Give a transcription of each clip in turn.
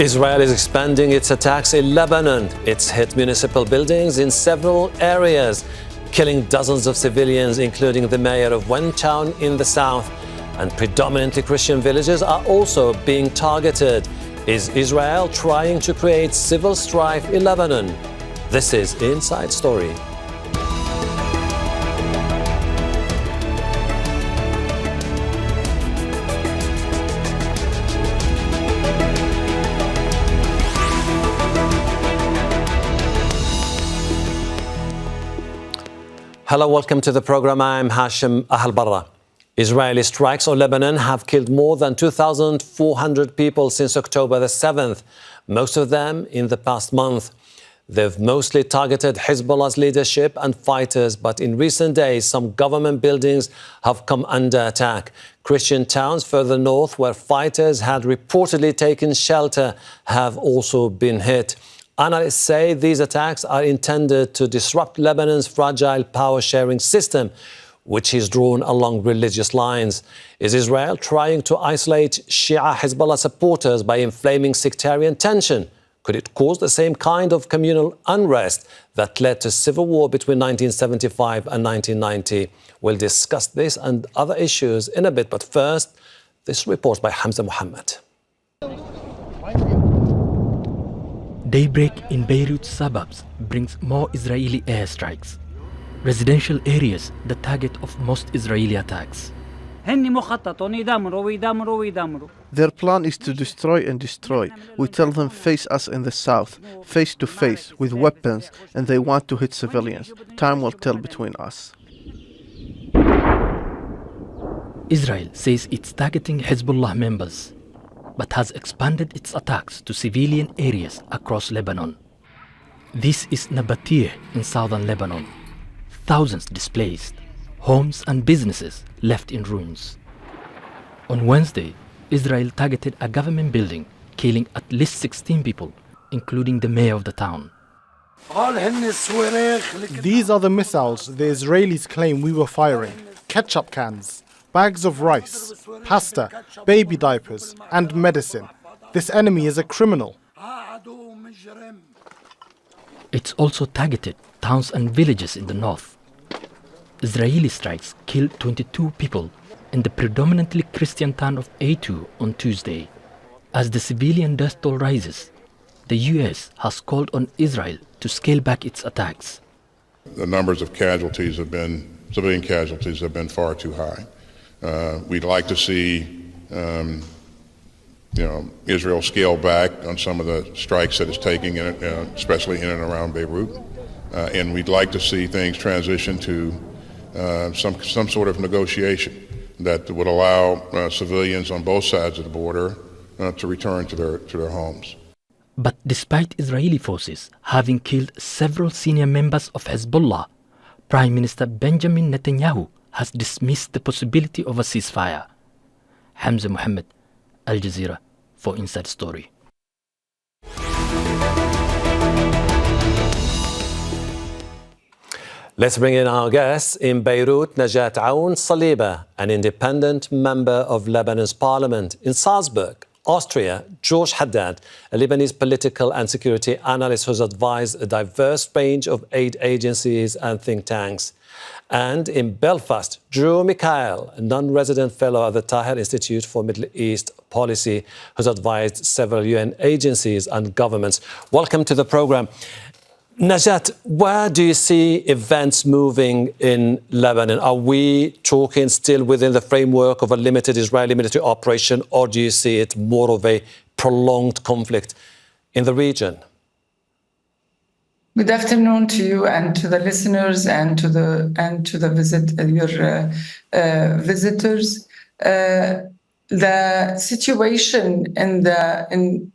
Israel is expanding its attacks in Lebanon. It's hit municipal buildings in several areas, killing dozens of civilians, including the mayor of one town in the south. And predominantly Christian villages are also being targeted. Is Israel trying to create civil strife in Lebanon? This is Inside Story. Hello, welcome to the program. I'm Hashem Ahelbarra. Israeli strikes on Lebanon have killed more than 2,400 people since October the 7th, most of them in the past month. They've mostly targeted Hezbollah's leadership and fighters, but in recent days, some government buildings have come under attack. Christian towns further north, where fighters had reportedly taken shelter, have also been hit. Analysts say these attacks are intended to disrupt Lebanon's fragile power-sharing system, which is drawn along religious lines. Is Israel trying to isolate Shia Hezbollah supporters by inflaming sectarian tension? Could it cause the same kind of communal unrest that led to civil war between 1975 and 1990? We'll discuss this and other issues in a bit, but first, this report by Hamza Mohammed. Daybreak in Beirut's suburbs brings more Israeli airstrikes. Residential areas the target of most Israeli attacks. Their plan is to destroy and destroy. We tell them face us in the south, face to face, with weapons, and they want to hit civilians. Time will tell between us. Israel says it's targeting Hezbollah members, but has expanded its attacks to civilian areas across Lebanon. This is Nabatir in southern Lebanon. Thousands displaced, homes and businesses left in ruins. On Wednesday, Israel targeted a government building, killing at least 16 people, including the mayor of the town. These are the missiles the Israelis claim we were firing. Ketchup cans, bags of rice, pasta, baby diapers, and medicine. This enemy is a criminal. It's also targeted towns and villages in the north. Israeli strikes killed 22 people in the predominantly Christian town of A2 on Tuesday. As the civilian death toll rises, the US has called on Israel to scale back its attacks. The numbers of civilian casualties have been far too high. We'd like to see Israel scale back on some of the strikes that it's taking, especially in and around Beirut. And we'd like to see things transition to some sort of negotiation that would allow civilians on both sides of the border to return to their homes. But despite Israeli forces having killed several senior members of Hezbollah, Prime Minister Benjamin Netanyahu has dismissed the possibility of a ceasefire. Hamza Mohammed, Al Jazeera, for Inside Story. Let's bring in our guest in Beirut, Najat Aoun Saliba, an independent member of Lebanon's parliament. In Salzburg, Austria, George Haddad, a Lebanese political and security analyst who's advised a diverse range of aid agencies and think tanks. And in Belfast, Mikhael, a non-resident fellow at the Tahir Institute for Middle East Policy, who's advised several UN agencies and governments. Welcome to the program. Najat, where do you see events moving in Lebanon? Are we talking still within the framework of a limited Israeli military operation, or do you see it more of a prolonged conflict in the region? Good afternoon to you and to the listeners and to your visitors. The situation in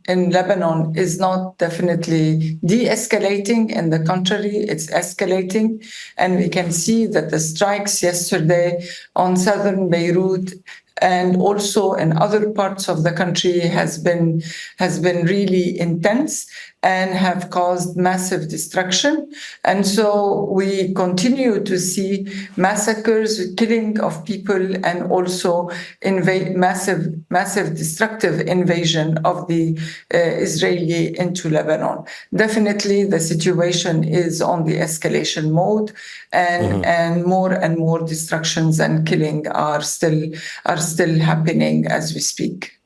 Lebanon is not definitely de-escalating. In the contrary, it's escalating, and we can see that the strikes yesterday on southern Beirut and also in other parts of the country has been really intense. and have caused massive destruction. And so we continue to see massacres, killing of people, and also massive destructive invasion of the Israeli into Lebanon. Definitely the situation is on the escalation mode, and more destructions and killing are still happening as we speak.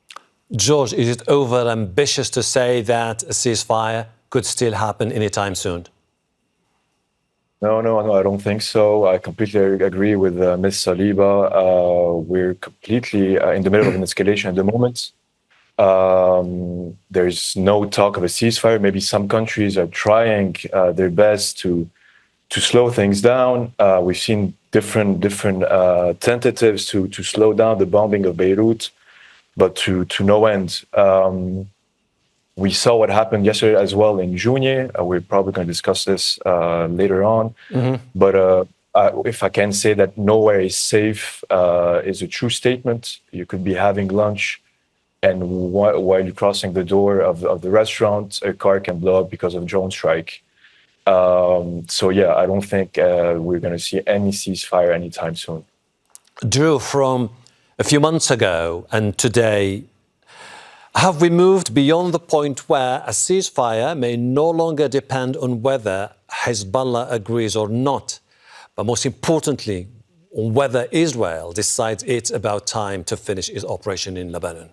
George, is it over ambitious to say that a ceasefire could still happen anytime soon? No, I don't think so. I completely agree with Ms. Saliba. We're completely in the middle of an escalation at the moment. There's no talk of a ceasefire. Maybe some countries are trying their best to slow things down. We've seen different tentatives to slow down the bombing of Beirut, but to no end. We saw what happened yesterday as well in June. We're probably going to discuss this later on. But if I can say that nowhere is safe is a true statement. You could be having lunch, and while you're crossing the door of the restaurant, a car can blow up because of a drone strike. So yeah, I don't think we're going to see any ceasefire anytime soon. Drew, from a few months ago and today, have we moved beyond the point where a ceasefire may no longer depend on whether Hezbollah agrees or not, but most importantly, on whether Israel decides it's about time to finish its operation in Lebanon?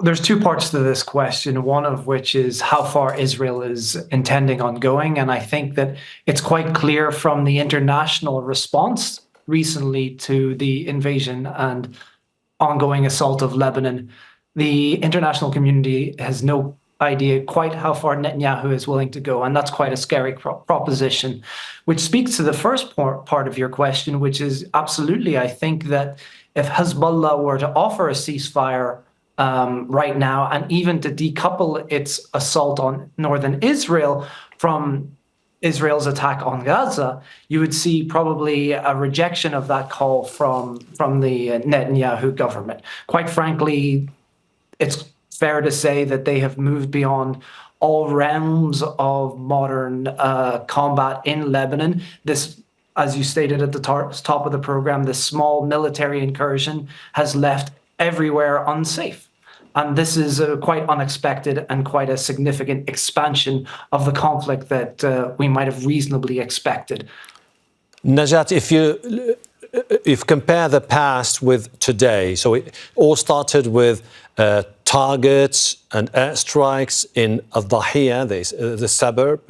There's two parts to this question, one of which is how far Israel is intending on going. And I think that it's quite clear from the international response recently to the invasion and ongoing assault of Lebanon. The international community has no idea quite how far Netanyahu is willing to go. And that's quite a scary proposition, which speaks to the first part of your question, which is absolutely, I think that if Hezbollah were to offer a ceasefire right now, and even to decouple its assault on northern Israel from Israel's attack on Gaza, you would see probably a rejection of that call from the Netanyahu government. Quite frankly, it's fair to say that they have moved beyond all realms of modern combat in Lebanon. This, as you stated at the top of the program, this small military incursion has left everywhere unsafe. And this is quite unexpected and quite a significant expansion of the conflict that we might have reasonably expected. Najat, if you compare the past with today, so it all started with targets and airstrikes in Al-Dahiyah, the suburb,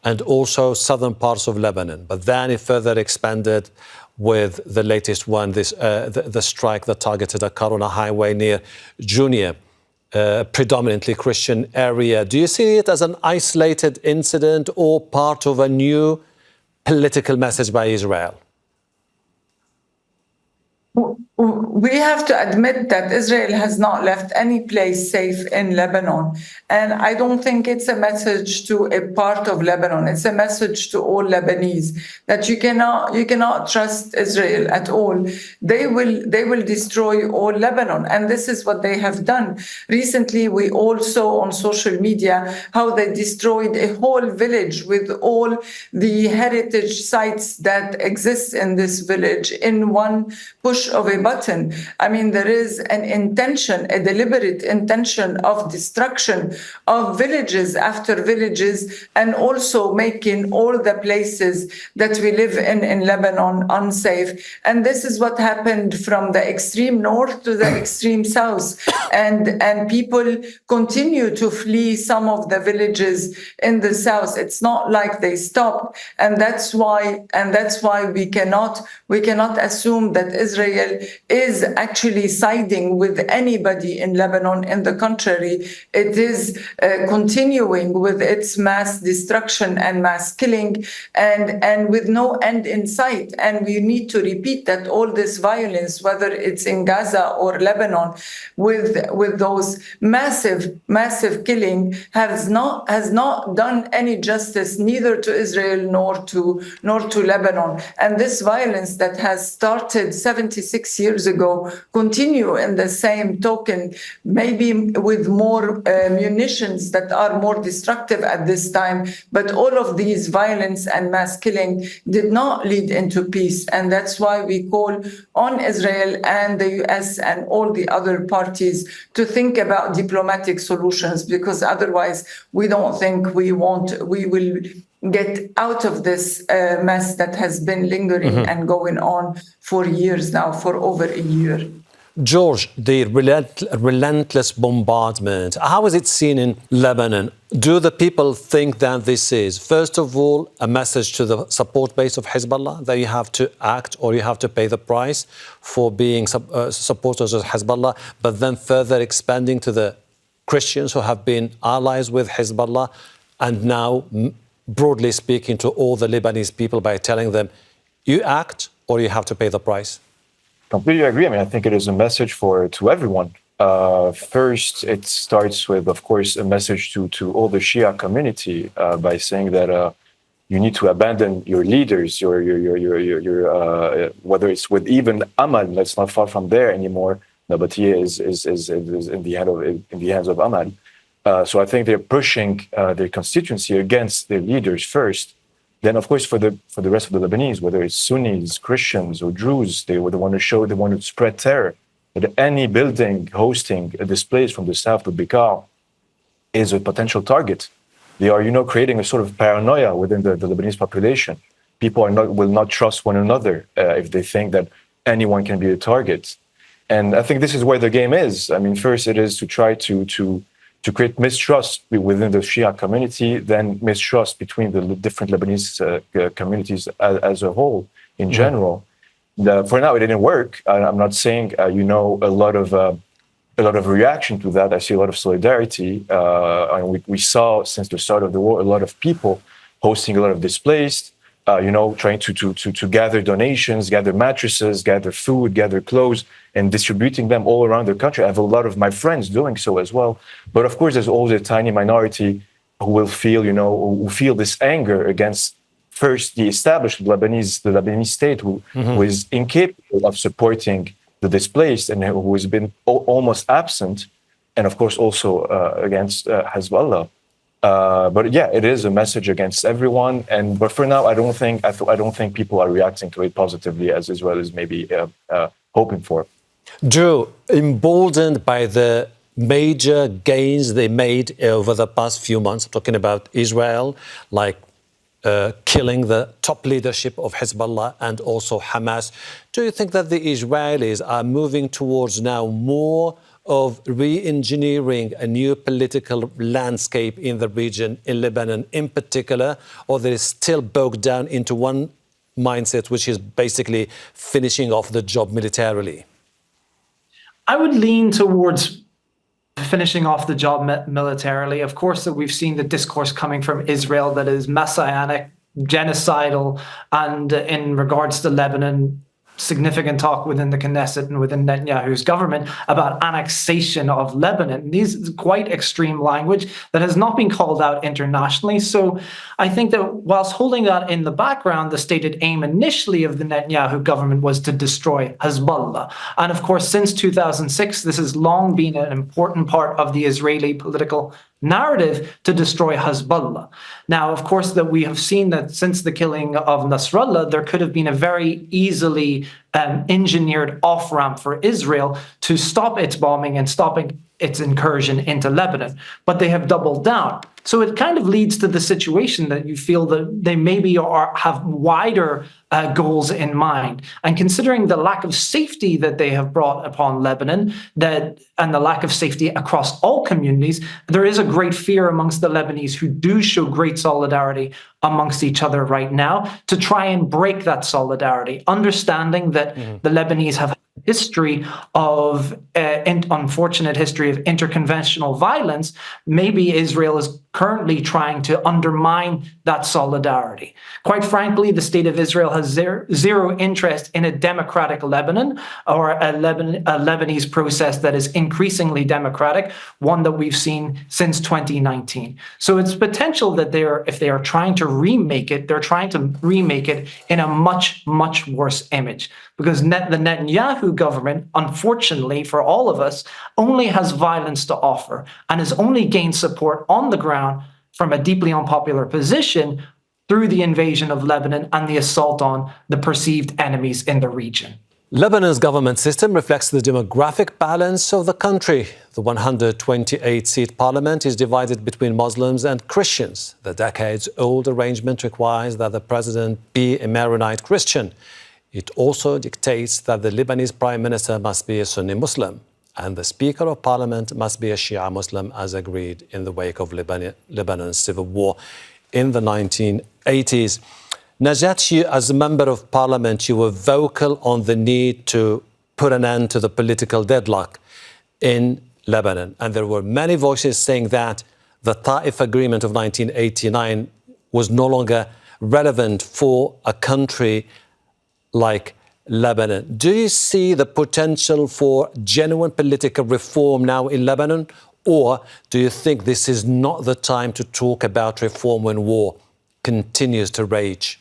and also southern parts of Lebanon. But then it further expanded with the latest one, the strike that targeted a Karuna highway near Junior, predominantly Christian area. Do you see it as an isolated incident or part of a new political message by Israel? We have to admit that Israel has not left any place safe in Lebanon. And I don't think it's a message to a part of Lebanon. It's a message to all Lebanese that you cannot trust Israel at all. They will destroy all Lebanon. And this is what they have done. Recently, we all saw on social media how they destroyed a whole village with all the heritage sites that exist in this village in one push of a button. I mean, there is an intention, a deliberate intention of destruction of villages after villages, and also making all the places that we live in Lebanon unsafe. And this is what happened from the extreme north to the extreme south. And people continue to flee some of the villages in the south. It's not like they stopped. And that's why we cannot assume that Israel is actually siding with anybody in Lebanon. In the contrary, it is continuing with its mass destruction and mass killing, and with no end in sight. And we need to repeat that all this violence, whether it's in Gaza or Lebanon, with those massive killing, has not done any justice neither to Israel nor to Lebanon. And this violence that has started 76 years years ago continue in the same token, maybe with more munitions that are more destructive at this time. But all of these violence and mass killing did not lead into peace. And that's why we call on Israel and the US and all the other parties to think about diplomatic solutions, because otherwise we don't think we will get out of this mess that has been lingering and going on for years now, for over a year. George, the relentless bombardment, how is it seen in Lebanon? Do the people think that this is, first of all, a message to the support base of Hezbollah, that you have to act or you have to pay the price for being supporters of Hezbollah, but then further expanding to the Christians who have been allies with Hezbollah, and now, broadly speaking, to all the Lebanese people by telling them, you act or you have to pay the price? Completely agree. I mean, I think it is a message to everyone. First, it starts with, of course, a message to all the Shia community by saying that you need to abandon your leaders, your whether it's with even Amal, that's not far from there anymore. Nabatea is in the hands of Amal. So I think they're pushing their constituency against their leaders first. Then, of course, for the rest of the Lebanese, whether it's Sunnis, Christians, or Druze, they want to spread terror. That any building hosting a displays from the south to Mikhael is a potential target. They are, creating a sort of paranoia within the Lebanese population. People will not trust one another if they think that anyone can be a target. And I think this is where the game is. I mean, first it is to try to create mistrust within the Shia community, then mistrust between the different Lebanese communities as a whole in general. For now, it didn't work. I'm not saying, a lot of reaction to that. I see a lot of solidarity. And we saw since the start of the war, a lot of people hosting a lot of displaced, trying to gather donations, gather mattresses, gather food, gather clothes, and distributing them all around the country. I have a lot of my friends doing so as well. But of course, there's always a tiny minority who will feel this anger against first the established the Lebanese state, who is incapable of supporting the displaced and who has been almost absent, and of course also against Hezbollah. But yeah, it is a message against everyone. But for now, I don't think people are reacting to it positively as Israel is maybe hoping for. Drew, emboldened by the major gains they made over the past few months, I'm talking about Israel, like killing the top leadership of Hezbollah and also Hamas, do you think that the Israelis are moving towards now more of re-engineering a new political landscape in the region, in Lebanon in particular, or they're still bogged down into one mindset, which is basically finishing off the job militarily? I would lean towards finishing off the job militarily. Of course, that we've seen the discourse coming from Israel that is messianic, genocidal, and in regards to Lebanon, significant talk within the Knesset and within Netanyahu's government about annexation of Lebanon. This is quite extreme language that has not been called out internationally. So I think that whilst holding that in the background, the stated aim initially of the Netanyahu government was to destroy Hezbollah. And of course, since 2006, this has long been an important part of the Israeli political narrative to destroy Hezbollah. Now, of course, that we have seen that since the killing of Nasrallah, there could have been a very easily engineered off-ramp for Israel to stop its bombing and stopping its incursion into Lebanon. But they have doubled down. So it kind of leads to the situation that you feel that they maybe have wider goals in mind. And considering the lack of safety that they have brought upon Lebanon, and the lack of safety across all communities, there is a great fear amongst the Lebanese who do show great solidarity amongst each other right now to try and break that solidarity, understanding that the Lebanese have history of unfortunate history of interconventional violence. Maybe Israel is currently trying to undermine that solidarity. Quite frankly, the state of Israel has zero interest in a democratic Lebanon or a Lebanese process that is increasingly democratic, one that we've seen since 2019. So it's potential that if they are trying to remake it, they're trying to remake it in a much, much worse image. Because the Netanyahu Netanyahu government, unfortunately for all of us, only has violence to offer and has only gained support on the ground from a deeply unpopular position through the invasion of Lebanon and the assault on the perceived enemies in the region. Lebanon's government system reflects the demographic balance of the country. The 128-seat parliament is divided between Muslims and Christians. The decades-old arrangement requires that the president be a Maronite Christian. It also dictates that the Lebanese prime minister must be a Sunni Muslim and the Speaker of Parliament must be a Shia Muslim, as agreed in the wake of Lebanon's civil war in the 1980s. Najat, as a member of Parliament, you were vocal on the need to put an end to the political deadlock in Lebanon. And there were many voices saying that the Ta'if Agreement of 1989 was no longer relevant for a country like Lebanon. Do you see the potential for genuine political reform now in Lebanon? Or do you think this is not the time to talk about reform when war continues to rage?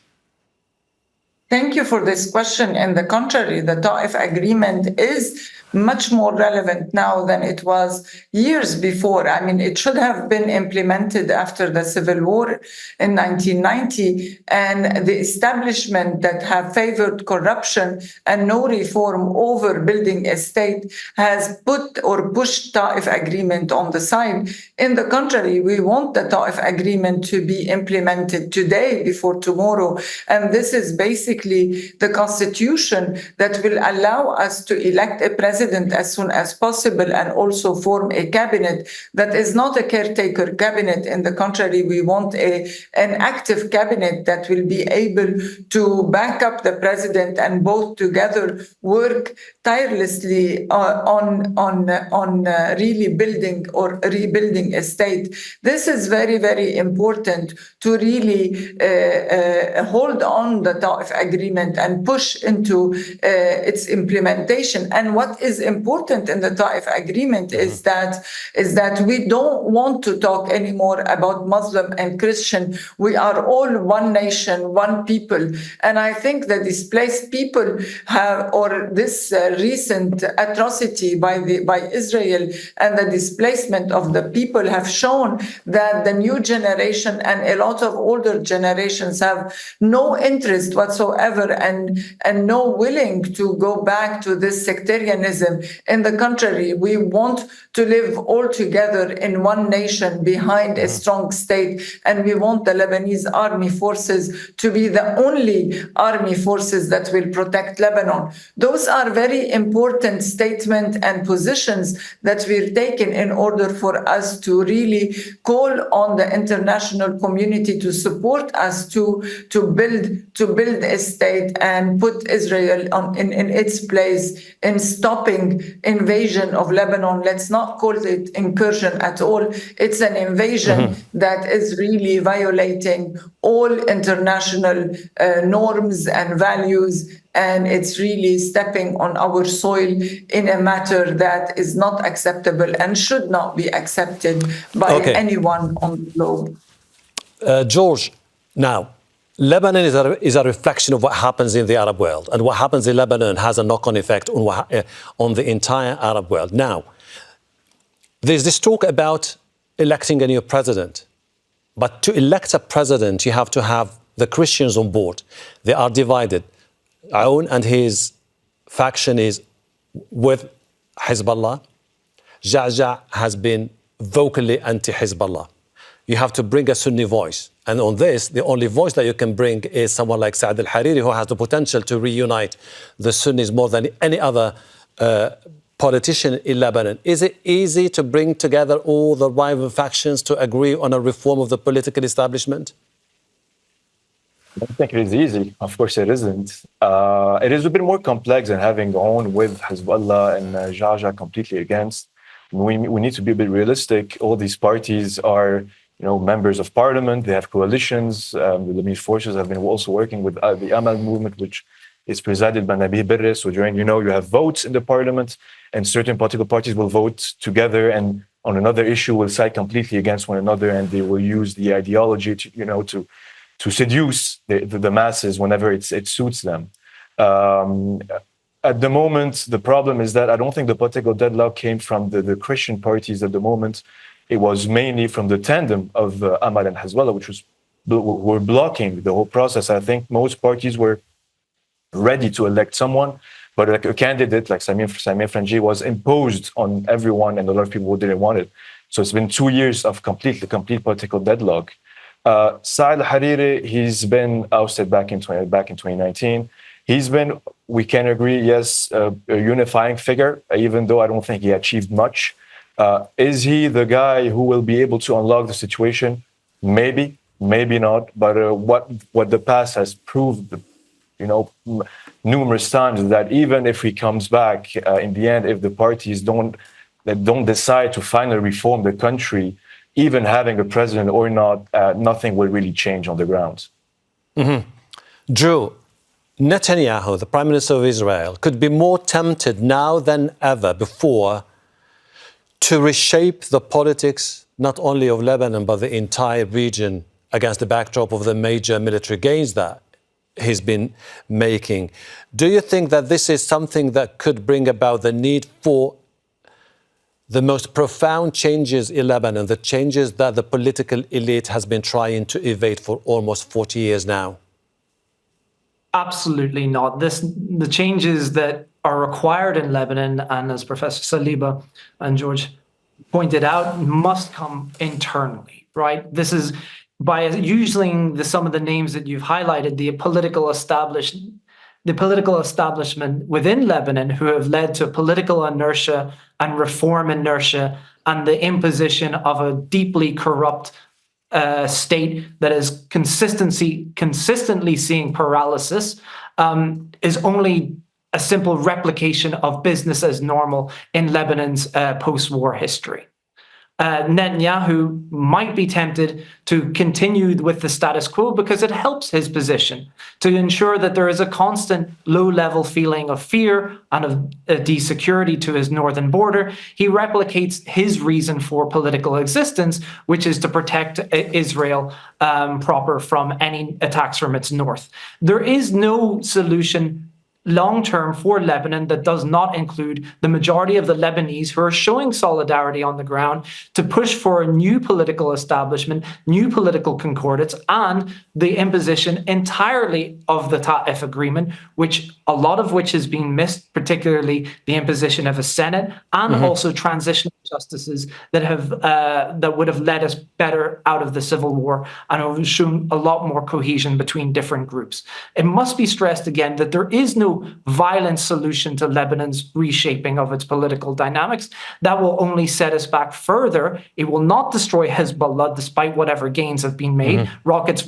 Thank you for this question. And the contrary, the Ta'if Agreement is much more relevant now than it was years before. I mean, it should have been implemented after the civil war in 1990, and the establishment that have favored corruption and no reform over building a state has put or pushed Ta'if Agreement on the side. In the contrary, we want the Ta'if Agreement to be implemented today before tomorrow. And this is basically the constitution that will allow us to elect a president as soon as possible and also form a cabinet that is not a caretaker cabinet. In the contrary, we want an active cabinet that will be able to back up the president and both together work tirelessly on really building or rebuilding a state. This is very, very important to really hold on the Ta'if Agreement and push into its implementation. And what is important in the Ta'if Agreement is that we don't want to talk anymore about Muslim and Christian. We are all one nation, one people. And I think the displaced people have, or this recent atrocity by Israel and the displacement of the people have shown that the new generation and a lot of older generations have no interest whatsoever and no willing to go back to this sectarianism. In the contrary, we want to live all together in one nation behind a strong state, and we want the Lebanese army forces to be the only army forces that will protect Lebanon. Those are very important statements and positions that we're taking in order for us to really call on the international community to support us to build a state and put Israel in its place in stopping invasion of Lebanon. Let's not call it incursion at all. It's an invasion that is really violating all international norms and values, and it's really stepping on our soil in a matter that is not acceptable and should not be accepted by anyone on the globe. George, now, Lebanon is a reflection of what happens in the Arab world, and what happens in Lebanon has a knock-on effect on the entire Arab world. Now, there's this talk about electing a new president, but to elect a president, you have to have the Christians on board. They are divided. Aoun and his faction is with Hezbollah. Ja'ja has been vocally anti-Hezbollah. You have to bring a Sunni voice. And on this, the only voice that you can bring is someone like Saad al-Hariri, who has the potential to reunite the Sunnis more than any other politician in Lebanon. Is it easy to bring together all the rival factions to agree on a reform of the political establishment? I don't think it is easy. Of course it isn't. It is a bit more complex than having Aoun with Hezbollah and Ja'ja completely against. We need to be a bit realistic. All these parties are members of parliament. They have coalitions. The Lebanese forces have been also working with the Amal movement, which is presided by Ahelbarra. So during, you have votes in the parliament, and certain political parties will vote together and on another issue will side completely against one another, and they will use the ideology to seduce the masses whenever it suits them. at the moment, the problem is that I don't think the political deadlock came from the Christian parties at the moment. It was mainly from the tandem of Amal and Hezbollah, which were blocking the whole process. I think most parties were ready to elect someone, but like a candidate like Samir Frangi was imposed on everyone, and a lot of people didn't want it. So it's been 2 years of complete political deadlock. Saad al-Hariri, he's been ousted back in 2019. He's been, we can agree, yes, a unifying figure, even though I don't think he achieved much. Is he the guy who will be able to unlock the situation? Maybe, maybe not. But what the past has proved, numerous times, is that even if he comes back in the end, if the parties don't decide to finally reform the country, even having a president or not, nothing will really change on the ground. Mm-hmm. Drew, Netanyahu, the Prime Minister of Israel, could be more tempted now than ever before to reshape the politics, not only of Lebanon, but the entire region against the backdrop of the major military gains that he's been making. Do you think that this is something that could bring about the need for the most profound changes in Lebanon, the changes that the political elite has been trying to evade for almost 40 years now? Absolutely not. The changes that are required in Lebanon, and as Professor Saliba and George pointed out, must come internally, right? This is by using some of the names that you've highlighted, the political establishment within Lebanon, who have led to political inertia and reform inertia and the imposition of a deeply corrupt state that is consistently seeing paralysis, is only a simple replication of business as normal in Lebanon's post-war history. Netanyahu might be tempted to continue with the status quo because it helps his position to ensure that there is a constant low-level feeling of fear and of security to his northern border. He replicates his reason for political existence, which is to protect Israel proper from any attacks from its north. There is no solution long-term for Lebanon that does not include the majority of the Lebanese who are showing solidarity on the ground to push for a new political establishment, new political concordance, and the imposition entirely of the Ta'if agreement, a lot of which has been missed, particularly the imposition of a Senate and also transitional justices that would have led us better out of the civil war and have shown a lot more cohesion between different groups. It must be stressed again that there is no violent solution to Lebanon's reshaping of its political dynamics. That will only set us back further. It will not destroy Hezbollah, despite whatever gains have been made. Rockets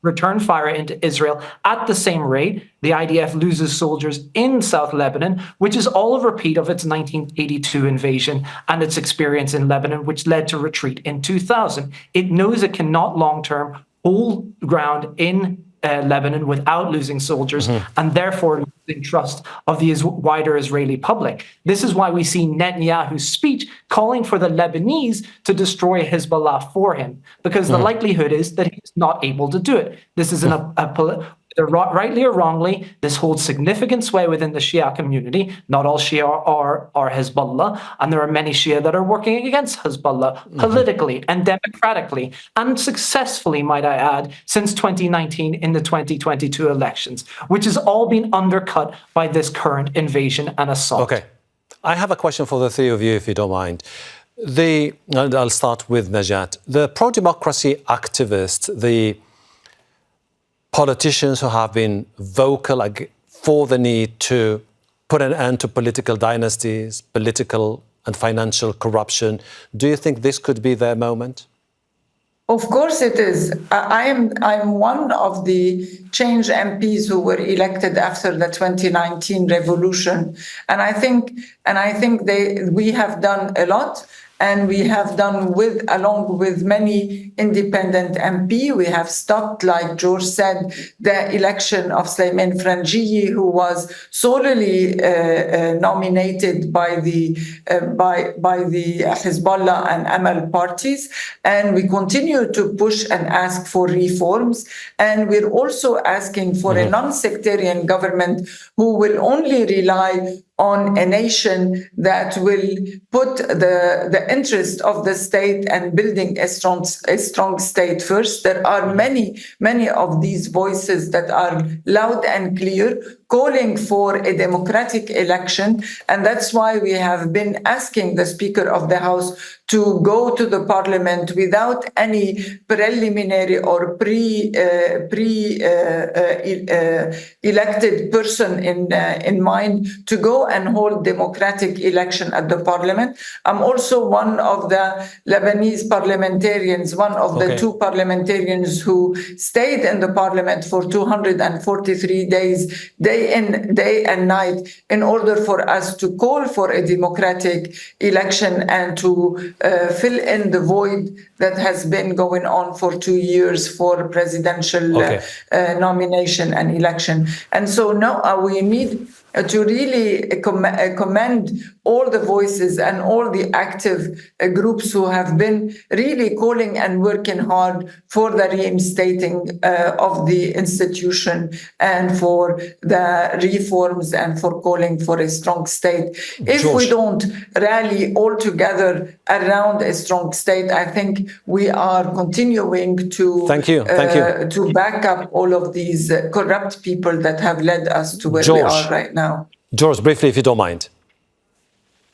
return fire into Israel at the same rate. The IDF loses soldiers in South Lebanon, which is all a repeat of its 1982 invasion and its experience in Lebanon, which led to retreat in 2000. It knows it cannot long-term hold ground in Lebanon without losing soldiers and therefore losing trust of the wider Israeli public. This is why we see Netanyahu's speech calling for the Lebanese to destroy Hezbollah for him, because the likelihood is that he's not able to do it. This is rightly or wrongly, this holds significant sway within the Shia community. Not all Shia are Hezbollah, and there are many Shia that are working against Hezbollah politically and democratically, and successfully, might I add, since 2019 in the 2022 elections, which has all been undercut by this current invasion and assault. Okay. I have a question for the three of you, if you don't mind. I'll start with Najat. The pro-democracy activists, the politicians who have been vocal for the need to put an end to political dynasties, political and financial corruption, do you think this could be their moment? Of course it is. I'm one of the change MPs who were elected after the 2019 revolution, and I think we have done a lot. and we have done along with many independent MP, we have stopped, like George said, the election of Sleiman Frangiyi, who was solely nominated by the Hezbollah and Amal parties, and we continue to push and ask for reforms. And we're also asking for a non-sectarian government who will only rely on a nation that will put the interest of the state and building a strong state first. There are many of these voices that are loud and clear, calling for a democratic election. And that's why we have been asking the Speaker of the House to go to the parliament without any preliminary or elected person in mind, to go and hold democratic election at the parliament. I'm also one of the Lebanese parliamentarians, one of the two parliamentarians who stayed in the parliament for 243 days, day in, day and night, in order for us to call for a democratic election and to fill in the void that has been going on for 2 years for presidential nomination and election. And so now we need to really commend all the voices and all the active groups who have been really calling and working hard for the reinstating of the institution and for the reforms and for calling for a strong state. If we don't rally all together around a strong state, I think we are continuing to to back up all of these corrupt people that have led us to where we are right now. George, briefly, if you don't mind.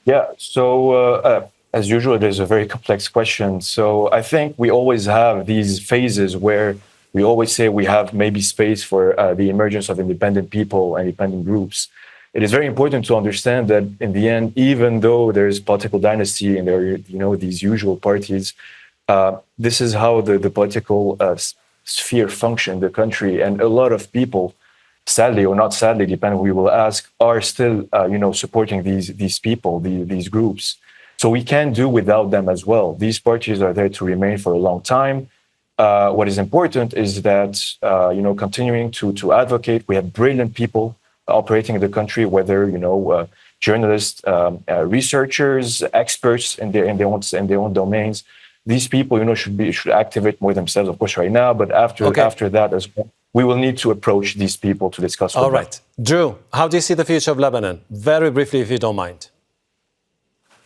Yeah, so as usual, there's a very complex question. So I think we always have these phases where we always say we have maybe space for the emergence of independent people and independent groups. It is very important to understand that in the end, even though there's political dynasty and there are, these usual parties, this is how the political sphere function in the country. And a lot of people, sadly or not sadly, depending on who we will ask, are still, supporting these people, these groups. So we can't do without them as well. These parties are there to remain for a long time. What is important is that, continuing to advocate. We have brilliant people operating in the country, whether, journalists, researchers, experts in their own domains. These people, should activate more themselves, of course, right now. But after that as well, we will need to approach these people to discuss. All right. Drew, how do you see the future of Lebanon? Very briefly, if you don't mind.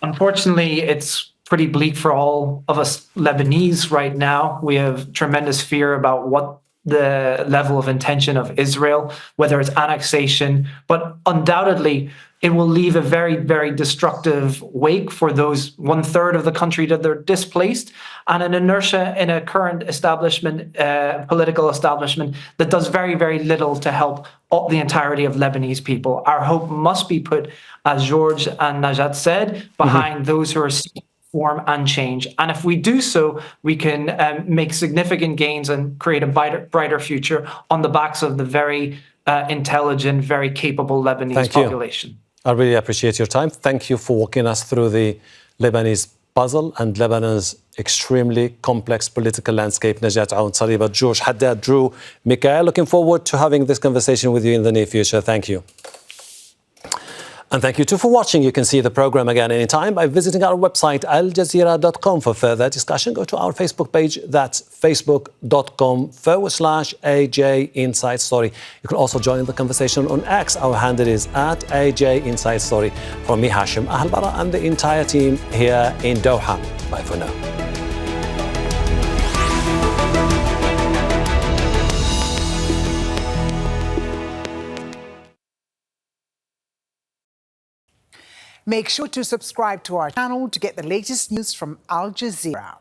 Unfortunately, it's pretty bleak for all of us Lebanese right now. We have tremendous fear about what the level of intention of Israel, whether it's annexation, but undoubtedly it will leave a very, very destructive wake for those 1/3 of the country that they're displaced, and an inertia in a current establishment, political establishment, that does very, very little to help the entirety of Lebanese people. Our hope must be put, as George and Najat said, behind those who are seeking reform and change. And if we do so, we can make significant gains and create a brighter future on the backs of the very intelligent, very capable Lebanese population. I really appreciate your time. Thank you for walking us through the Lebanese puzzle and Lebanon's extremely complex political landscape. Najat Aoun Saliba, George, Haddad, Drew, Mikhael, looking forward to having this conversation with you in the near future. Thank you. And thank you too for watching. You can see the program again anytime by visiting our website, aljazeera.com. For further discussion, go to our Facebook page. That's facebook.com/AJ Inside Story. You can also join the conversation on X. Our handle is @AJ Inside Story. From me, Hashem, Ahelbarra, and the entire team here in Doha. Bye for now. Make sure to subscribe to our channel to get the latest news from Al Jazeera.